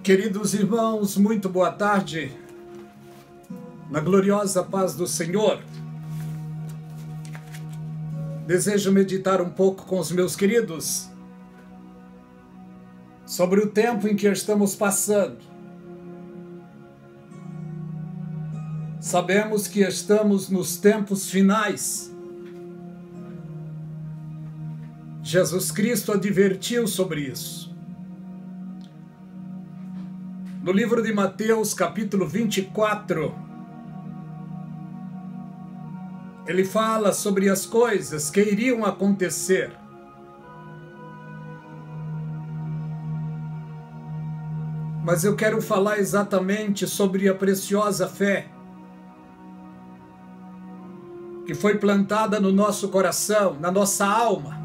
Queridos irmãos, muito boa tarde, na gloriosa paz do Senhor. Desejo meditar um pouco com os meus queridos sobre o tempo em que estamos passando. Sabemos que estamos nos tempos finais. Jesus Cristo advertiu sobre isso. No livro de Mateus, capítulo 24, ele fala sobre as coisas que iriam acontecer. Mas eu quero falar exatamente sobre a preciosa fé que foi plantada no nosso coração, na nossa alma.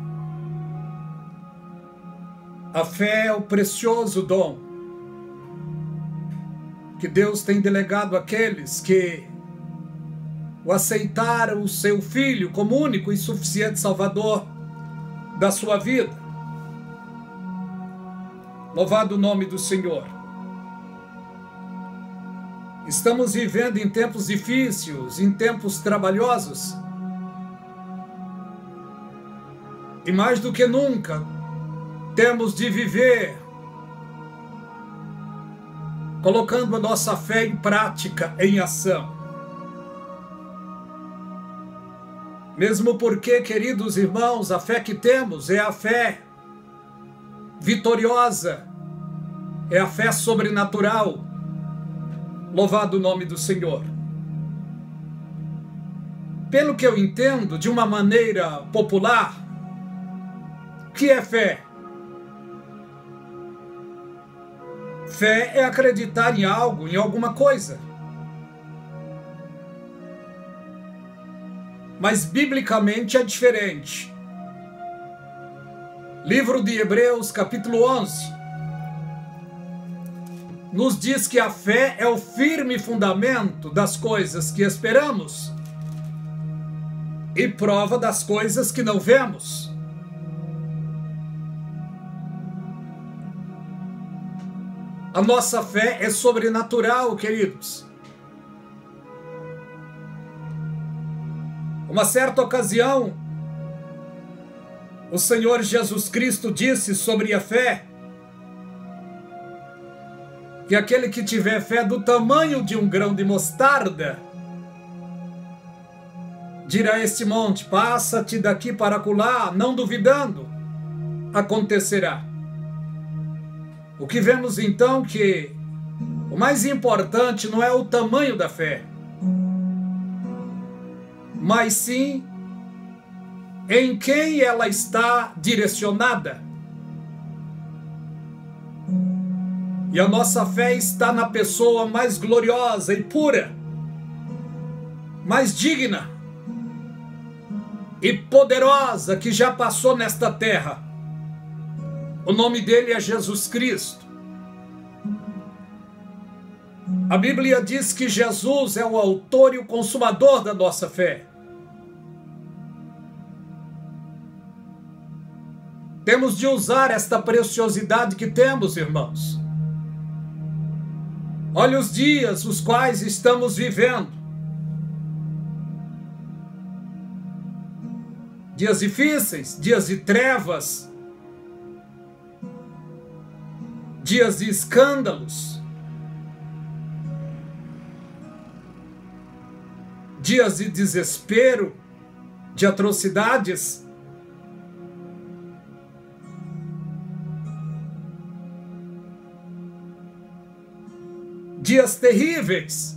A fé é o precioso dom que Deus tem delegado àqueles que o aceitaram o seu Filho como único e suficiente Salvador da sua vida. Louvado o nome do Senhor. Estamos vivendo em tempos difíceis, em tempos trabalhosos. E mais do que nunca, temos de viver colocando a nossa fé em prática, em ação. Mesmo porque, queridos irmãos, a fé que temos é a fé vitoriosa, é a fé sobrenatural. Louvado o nome do Senhor. Pelo que eu entendo, de uma maneira popular, o que é fé? Fé é acreditar em algo, em alguma coisa. Mas biblicamente é diferente. Livro de Hebreus, capítulo 11, nos diz que a fé é o firme fundamento das coisas que esperamos e prova das coisas que não vemos. A nossa fé é sobrenatural, queridos. Uma certa ocasião, o Senhor Jesus Cristo disse sobre a fé que aquele que tiver fé do tamanho de um grão de mostarda, dirá a este monte, passa-te daqui para acolá, não duvidando, acontecerá. O que vemos então que o mais importante não é o tamanho da fé, mas sim em quem ela está direcionada. E a nossa fé está na pessoa mais gloriosa e pura, mais digna e poderosa que já passou nesta terra. O nome dele é Jesus Cristo. A Bíblia diz que Jesus é o autor e o consumador da nossa fé. Temos de usar esta preciosidade que temos, irmãos. Olha os dias os quais estamos vivendo. Dias difíceis, dias de trevas, dias de escândalos, dias de desespero, de atrocidades. Dias terríveis.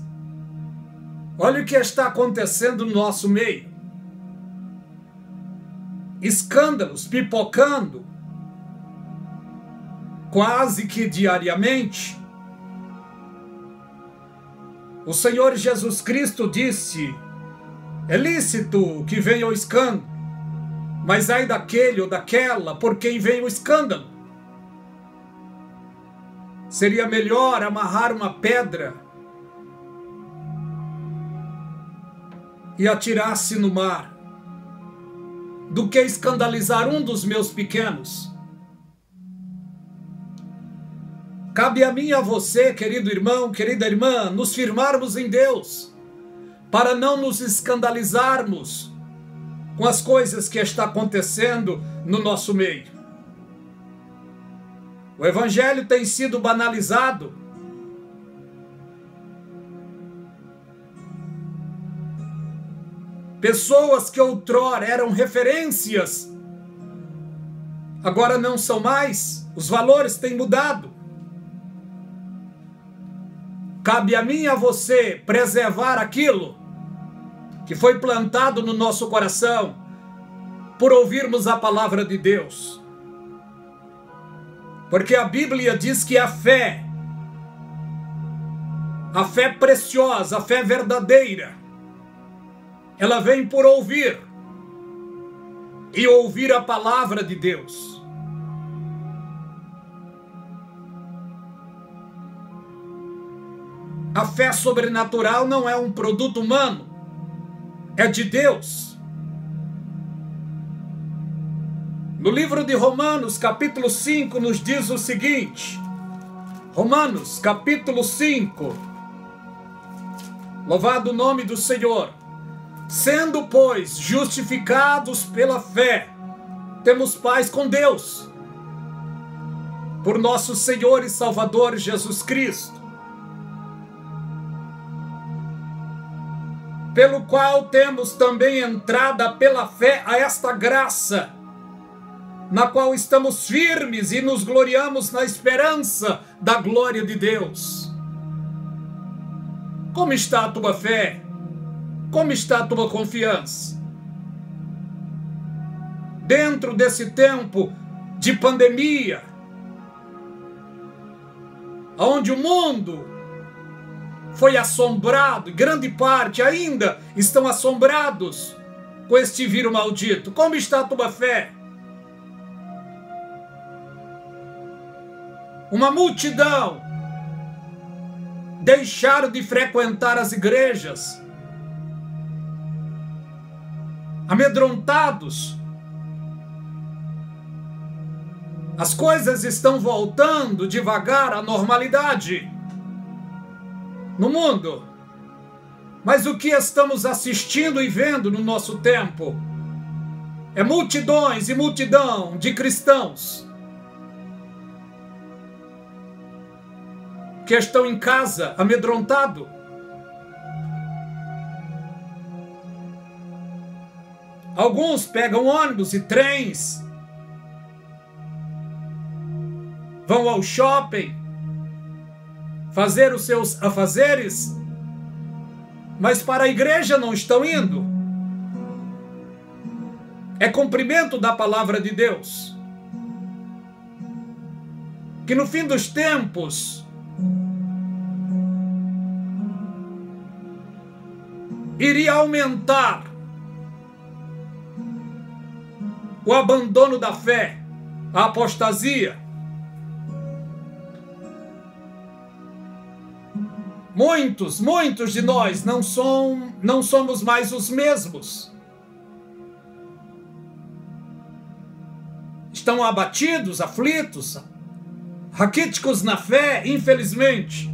Olha o que está acontecendo no nosso meio. Escândalos pipocando quase que diariamente. O Senhor Jesus Cristo disse: é lícito que venha o escândalo, mas ai daquele ou daquela por quem vem o escândalo. Seria melhor amarrar uma pedra e atirar-se no mar do que escandalizar um dos meus pequenos. Cabe a mim e a você, querido irmão, querida irmã, nos firmarmos em Deus, para não nos escandalizarmos com as coisas que estão acontecendo no nosso meio. O Evangelho tem sido banalizado. Pessoas que outrora eram referências, agora não são mais. Os valores têm mudado. Cabe a mim e a você preservar aquilo que foi plantado no nosso coração por ouvirmos a palavra de Deus. Porque a Bíblia diz que a fé preciosa, a fé verdadeira, ela vem por ouvir, e ouvir a palavra de Deus. A fé sobrenatural não é um produto humano, é de Deus. No livro de Romanos, capítulo 5, nos diz o seguinte, Romanos, capítulo 5, louvado o nome do Senhor. Sendo, pois, justificados pela fé, temos paz com Deus, por nosso Senhor e Salvador Jesus Cristo, pelo qual temos também entrada pela fé a esta graça, na qual estamos firmes e nos gloriamos na esperança da glória de Deus. Como está a tua fé? Como está a tua confiança? Dentro desse tempo de pandemia, onde o mundo foi assombrado, e grande parte ainda estão assombrados com este vírus maldito. Como está a tua fé? Uma multidão deixaram de frequentar as igrejas, amedrontados. As coisas estão voltando devagar à normalidade no mundo. Mas o que estamos assistindo e vendo no nosso tempo é multidões e multidão de cristãos que estão em casa amedrontados. Alguns pegam ônibus e trens, vão ao shopping, fazer os seus afazeres, mas para a igreja não estão indo. É cumprimento da palavra de Deus, que no fim dos tempos iria aumentar o abandono da fé, a apostasia. Muitos de nós não somos mais os mesmos. Estão abatidos, aflitos, raquíticos na fé, infelizmente.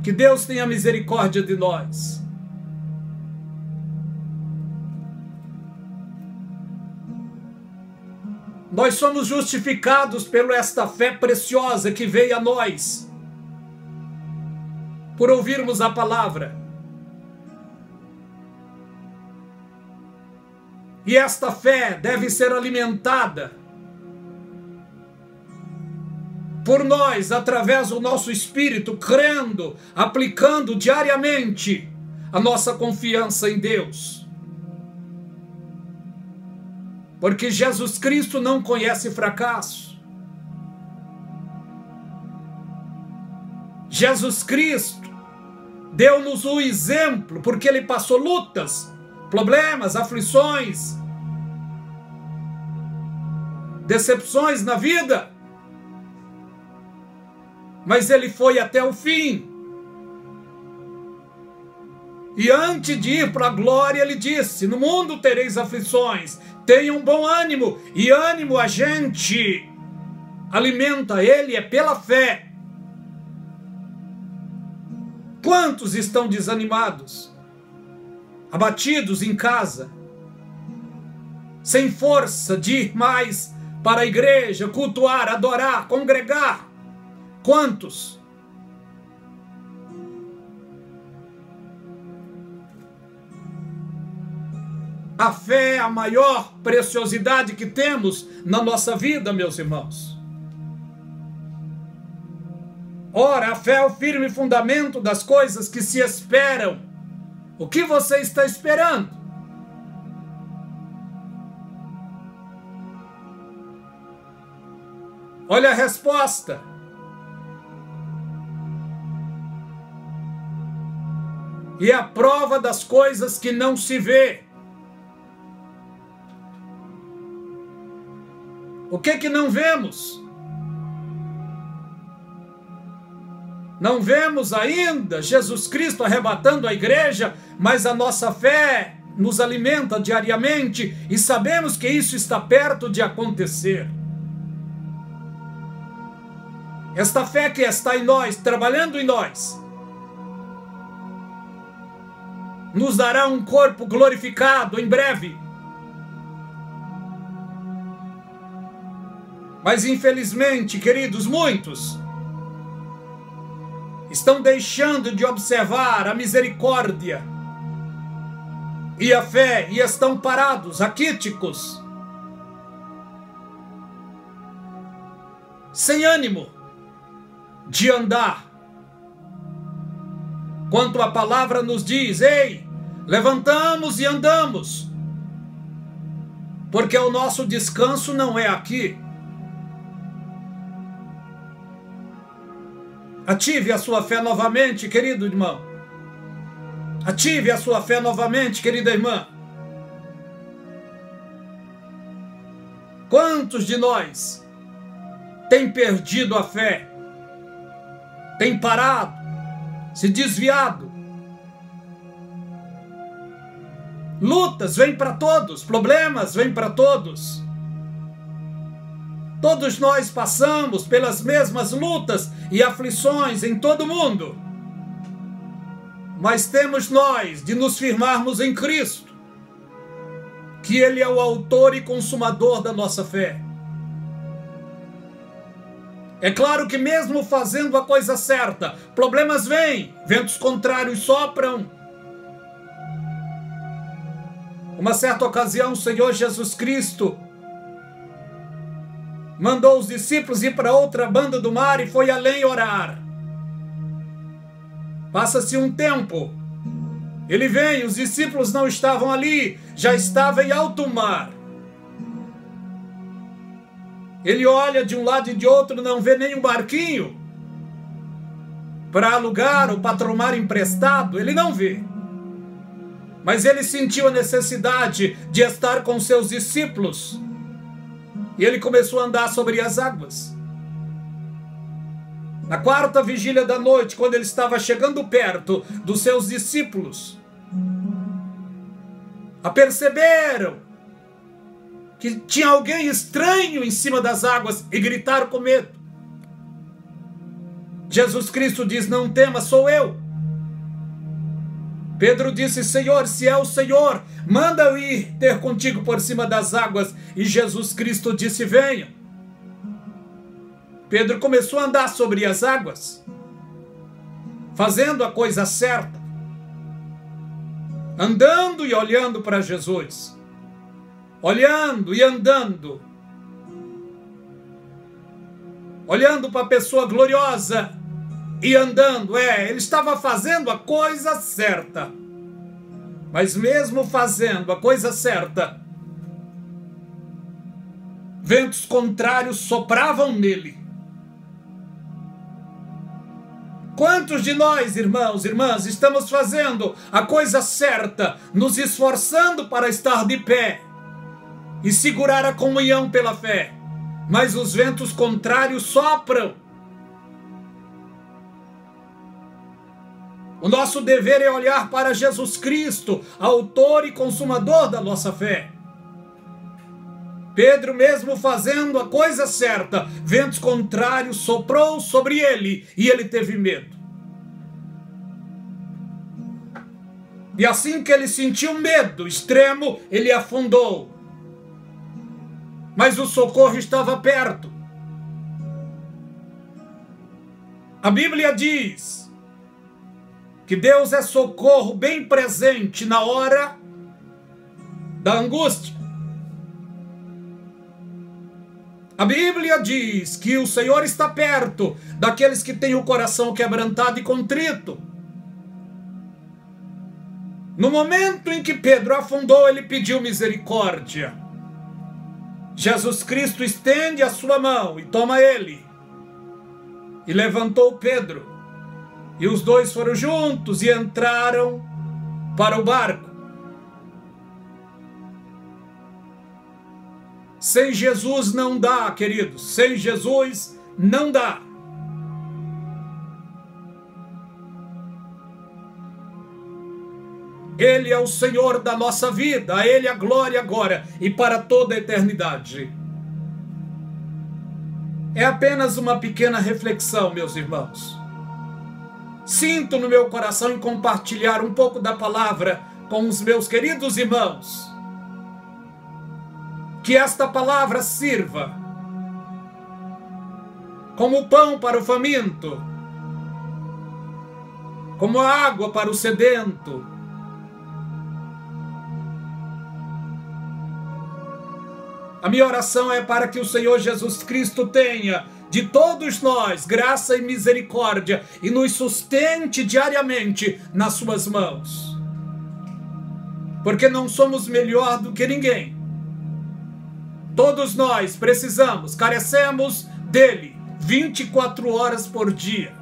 Que Deus tenha misericórdia de nós. Nós somos justificados por esta fé preciosa que veio a nós, por ouvirmos a palavra. E esta fé deve ser alimentada por nós, através do nosso espírito, crendo, aplicando diariamente a nossa confiança em Deus. Porque Jesus Cristo não conhece fracasso. Jesus Cristo deu-nos o exemplo, porque Ele passou lutas, problemas, aflições, decepções na vida, mas Ele foi até o fim. E antes de ir para a glória, Ele disse: no mundo tereis aflições, tenham bom ânimo. E ânimo a gente alimenta ele é pela fé. Quantos estão desanimados, abatidos em casa, sem força de ir mais para a igreja, cultuar, adorar, congregar? Quantos? A fé é a maior preciosidade que temos na nossa vida, meus irmãos. Ora, a fé é o firme fundamento das coisas que se esperam. O que você está esperando? Olha a resposta. E a prova das coisas que não se vê. O que não vemos? Não vemos ainda Jesus Cristo arrebatando a igreja, mas a nossa fé nos alimenta diariamente e sabemos que isso está perto de acontecer. Esta fé que está em nós, trabalhando em nós, nos dará um corpo glorificado em breve. Mas infelizmente, queridos, muitos estão deixando de observar a misericórdia e a fé e estão parados, raquíticos, sem ânimo de andar. Quanto a palavra nos diz: ei, levantamos e andamos, porque o nosso descanso não é aqui. Ative a sua fé novamente, querido irmão. Ative a sua fé novamente, querida irmã. Quantos de nós têm perdido a fé? Tem parado, se desviado? Lutas vêm para todos, problemas vêm para todos. Todos nós passamos pelas mesmas lutas e aflições em todo o mundo. Mas temos nós de nos firmarmos em Cristo, que Ele é o autor e consumador da nossa fé. É claro que mesmo fazendo a coisa certa, problemas vêm, ventos contrários sopram. Uma certa ocasião, o Senhor Jesus Cristo mandou os discípulos ir para outra banda do mar e foi além orar. Passa-se um tempo. Ele vem, os discípulos não estavam ali, já estava em alto mar. Ele olha de um lado e de outro, não vê nenhum barquinho para alugar ou para tomar emprestado, ele não vê. Mas ele sentiu a necessidade de estar com seus discípulos. E ele começou a andar sobre as águas. Na quarta vigília da noite, quando ele estava chegando perto dos seus discípulos, aperceberam que tinha alguém estranho em cima das águas e gritaram com medo. Jesus Cristo diz: não temas, sou eu. Pedro disse: Senhor, se é o Senhor, manda eu ir ter contigo por cima das águas. E Jesus Cristo disse: venha. Pedro começou a andar sobre as águas, fazendo a coisa certa, andando e olhando para Jesus, olhando e andando, olhando para a pessoa gloriosa e andando. Ele estava fazendo a coisa certa. Mas mesmo fazendo a coisa certa, ventos contrários sopravam nele. Quantos de nós, irmãos, irmãs, estamos fazendo a coisa certa, nos esforçando para estar de pé e segurar a comunhão pela fé, mas os ventos contrários sopram? O nosso dever é olhar para Jesus Cristo, autor e consumador da nossa fé. Pedro, mesmo fazendo a coisa certa, ventos contrários soprou sobre ele e ele teve medo. E assim que ele sentiu medo extremo, ele afundou. Mas o socorro estava perto. A Bíblia diz que Deus é socorro bem presente na hora da angústia. A Bíblia diz que o Senhor está perto daqueles que têm o coração quebrantado e contrito. No momento em que Pedro afundou, ele pediu misericórdia. Jesus Cristo estende a sua mão e toma ele. E levantou Pedro. E os dois foram juntos e entraram para o barco. Sem Jesus não dá, queridos. Sem Jesus não dá. Ele é o Senhor da nossa vida. A Ele a glória agora e para toda a eternidade. É apenas uma pequena reflexão, meus irmãos. Sinto no meu coração em compartilhar um pouco da palavra com os meus queridos irmãos. Que esta palavra sirva como pão para o faminto, como água para o sedento. A minha oração é para que o Senhor Jesus Cristo tenha de todos nós graça e misericórdia e nos sustente diariamente nas suas mãos. Porque não somos melhor do que ninguém. Todos nós precisamos, carecemos dele 24 horas por dia.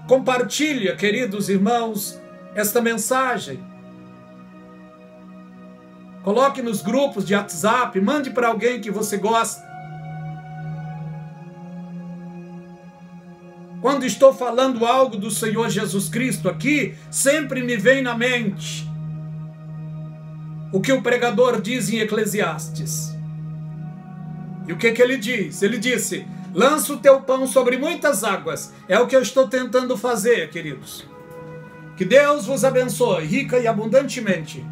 Compartilha, queridos irmãos, esta mensagem. Coloque nos grupos de WhatsApp, mande para alguém que você gosta. Quando estou falando algo do Senhor Jesus Cristo aqui, sempre me vem na mente o que o pregador diz em Eclesiastes. E o que ele diz? Ele disse: lança o teu pão sobre muitas águas. É o que eu estou tentando fazer, queridos. Que Deus vos abençoe rica e abundantemente.